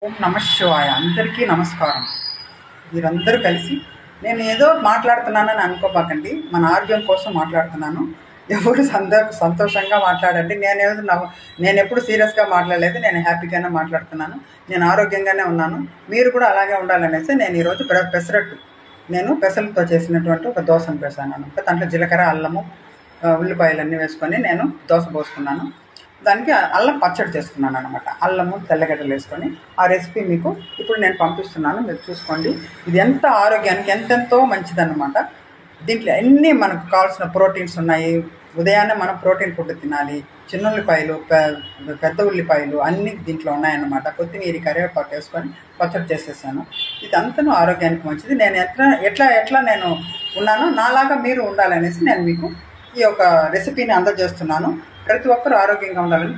ఓం నమ శివాయ. అందరికీ నమస్కారం. మీరందరూ కలిసి నేను ఏదో మాట్లాడుతున్నానని అనుకోబాకండి. మన ఆరోగ్యం కోసం మాట్లాడుతున్నాను. ఎవరు సంతోషంగా మాట్లాడండి. నేను ఎప్పుడు సీరియస్గా మాట్లాడలేదు. నేను హ్యాపీగానే మాట్లాడుతున్నాను. నేను ఆరోగ్యంగానే ఉన్నాను. మీరు కూడా అలాగే ఉండాలనేసి నేను ఈరోజు పెసరట్టు పెసలతో చేసినటువంటి ఒక దోశను వేసాను అనమాట. దాంట్లో జీలకర్ర, అల్లము, ఉల్లిపాయలు అన్నీ వేసుకొని నేను దోశ పోసుకున్నాను. దానికి అల్లం పచ్చడి చేసుకున్నాను అనమాట. అల్లము, తెల్లగడ్డలు వేసుకొని ఆ రెసిపీ మీకు ఇప్పుడు నేను పంపిస్తున్నాను. మీరు చూసుకోండి. ఇది ఎంత ఆరోగ్యానికి ఎంతెంతో మంచిదన్నమాట. దీంట్లో అన్నీ మనకు కావాల్సిన ప్రోటీన్స్ ఉన్నాయి. ఉదయాన్నే మనం ప్రోటీన్ ఫుడ్ తినాలి. చిన్న ఉల్లిపాయలు, పెద్ద ఉల్లిపాయలు అన్నీ దీంట్లో ఉన్నాయన్నమాట. కొత్తిమీర, కరివేపాకు వేసుకొని పచ్చడి చేసేసాను. ఇదంతా ఆరోగ్యానికి మంచిది. నేను ఎట్లా నేను ఉన్నానో నాలాగా మీరు ఉండాలనేసి నేను మీకు ఈ యొక్క రెసిపీని అందజేస్తున్నాను. ప్రతి ఒక్కరూ ఆరోగ్యంగా ఉండాలని